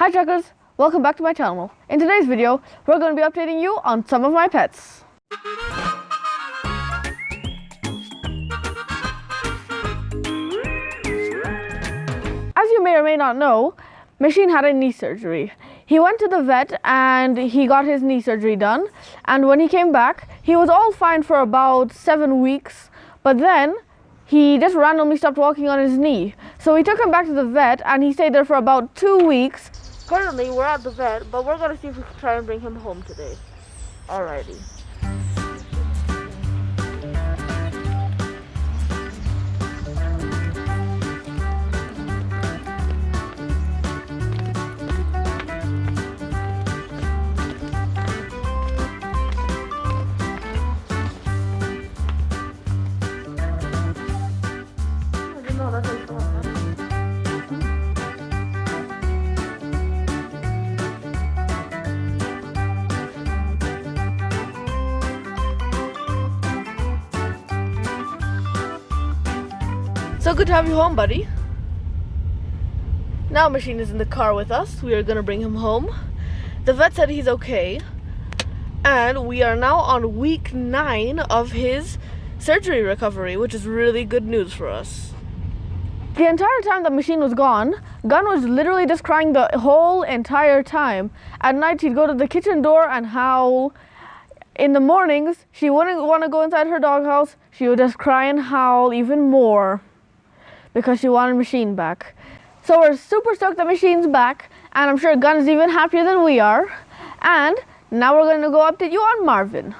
Hi Truckers, welcome back to my channel. In today's video, we're going to be updating you on some of my pets. As you may or may not know, Machine had a knee surgery. He went to the vet and he got his knee surgery done, and when he came back, he was all fine for about 7 weeks, but then he just randomly stopped walking on his knee. So we took him back to the vet and he stayed there for about 2 weeks. Currently, we're at the vet, but we're going to see if we can try and bring him home today. Alrighty. So good to have you home, buddy. Now Machine is in the car with us. We are going to bring him home. The vet said he's okay. And we are now on week 9 of his surgery recovery, which is really good news for us. The entire time that Machine was gone, Gun was literally just crying the whole entire time. At night, he'd go to the kitchen door and howl. In the mornings, she wouldn't want to go inside her doghouse. She would just cry and howl even more, because she wanted Machine back. So we're super stoked that Machine's back, and I'm sure Gun's even happier than we are. And now we're going to go update you on Marvin.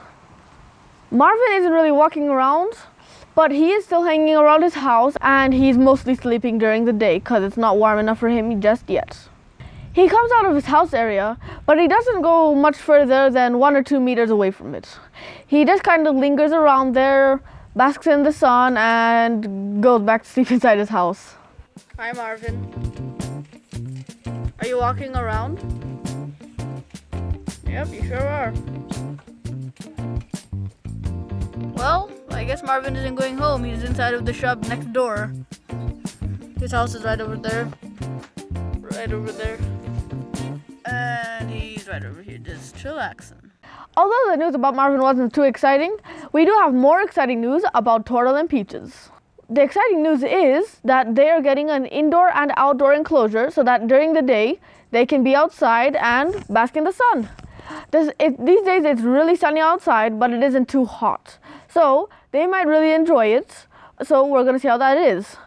Marvin isn't really walking around, but he is still hanging around his house, and he's mostly sleeping during the day because it's not warm enough for him just yet. He comes out of his house area, but he doesn't go much further than 1 or 2 meters away from it. He just kind of lingers around there, basks in the sun, and goes back to sleep inside his house. Hi, Marvin. Are you walking around? Yep, you sure are. Well, I guess Marvin isn't going home. He's inside of the shop next door. His house is right over there. Right over there. And he's right over here, just chillaxing. Although the news about Marvin wasn't too exciting, we do have more exciting news about Turtle and Peaches. The exciting news is that they are getting an indoor and outdoor enclosure so that during the day they can be outside and bask in the sun. These days it's really sunny outside, but it isn't too hot. So they might really enjoy it. So we're going to see how that is.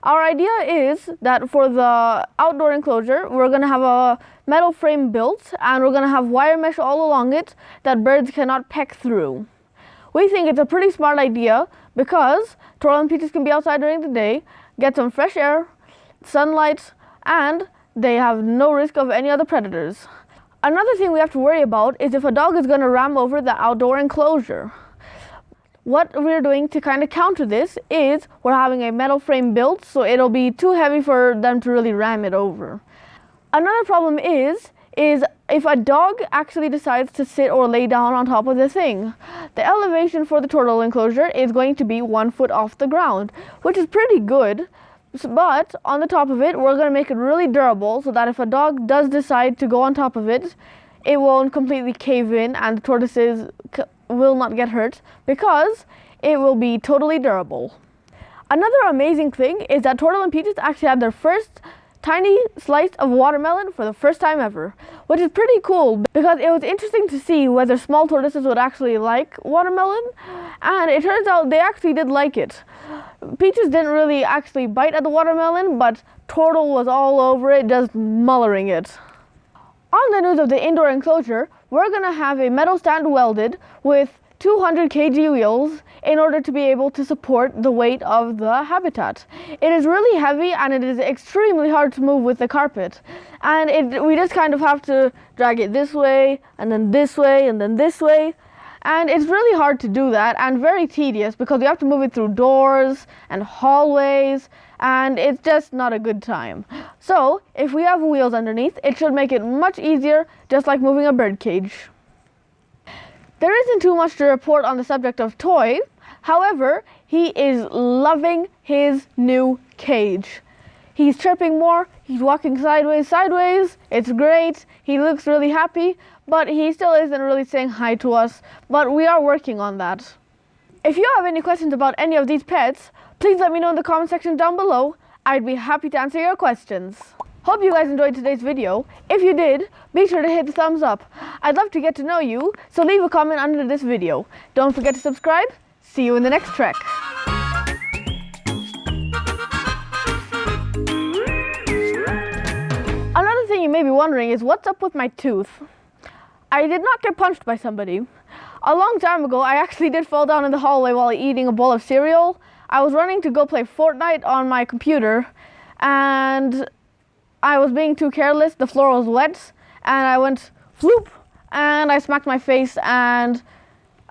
Our idea is that for the outdoor enclosure, we're going to have a metal frame built, and we're going to have wire mesh all along it that birds cannot peck through. We think it's a pretty smart idea because Tortoises and Peaches can be outside during the day, get some fresh air, sunlight, and they have no risk of any other predators. Another thing we have to worry about is if a dog is going to ram over the outdoor enclosure. What we're doing to kind of counter this is we're having a metal frame built, so it'll be too heavy for them to really ram it over. Another problem is if a dog actually decides to sit or lay down on top of the thing. The elevation for the turtle enclosure is going to be 1 foot off the ground, which is pretty good. But on the top of it, we're going to make it really durable so that if a dog does decide to go on top of it, it won't completely cave in and the tortoises will not get hurt because it will be totally durable. Another amazing thing is that Tortoise and Peaches actually had their first tiny slice of watermelon for the first time ever, which is pretty cool because it was interesting to see whether small tortoises would actually like watermelon, and it turns out they actually did like it. Peaches didn't really actually bite at the watermelon, but Turtle was all over it, just mollering it. On the news of the indoor enclosure, we're going to have a metal stand welded with 200 kg wheels in order to be able to support the weight of the habitat. It is really heavy and it is extremely hard to move with the carpet. And we just kind of have to drag it this way and then this way and then this way. And it's really hard to do that and very tedious because you have to move it through doors and hallways, and it's just not a good time. So if we have wheels underneath, it should make it much easier, just like moving a bird cage. There isn't too much to report on the subject of Toy. However, he is loving his new cage. He's chirping more, he's walking sideways, it's great, he looks really happy, but he still isn't really saying hi to us, but we are working on that. If you have any questions about any of these pets, please let me know in the comment section down below. I'd be happy to answer your questions. Hope you guys enjoyed today's video. If you did, be sure to hit the thumbs up. I'd love to get to know you, so leave a comment under this video. Don't forget to subscribe. See you in the next trek. Another thing you may be wondering is what's up with my tooth. I did not get punched by somebody. A long time ago, I actually did fall down in the hallway while eating a bowl of cereal. I was running to go play Fortnite on my computer, and I was being too careless. The floor was wet, and I went floop, and I smacked my face, and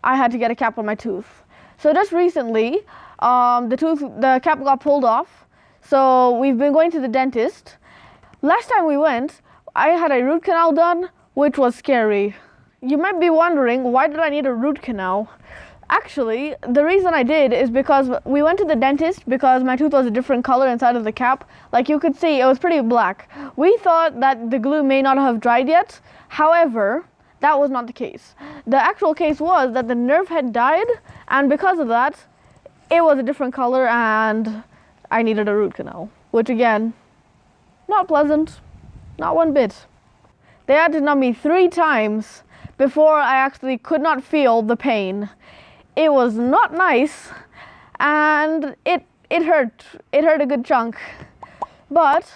I had to get a cap on my tooth. So just recently, the cap got pulled off, so we've been going to the dentist. Last time we went, I had a root canal done, which was scary. You might be wondering, why did I need a root canal? Actually, the reason I did is because we went to the dentist because my tooth was a different color inside of the cap. Like you could see, it was pretty black. We thought that the glue may not have dried yet. However, that was not the case. The actual case was that the nerve had died, and because of that, it was a different color and I needed a root canal. Which again, not pleasant, not one bit. They had to numb me 3 times before I actually could not feel the pain. It was not nice, and it hurt. It hurt a good chunk. But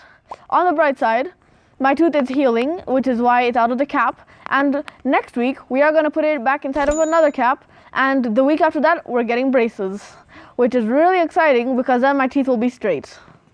on the bright side, my tooth is healing, which is why it's out of the cap. And next week, we are going to put it back inside of another cap. And the week after that, we're getting braces, which is really exciting because then my teeth will be straight.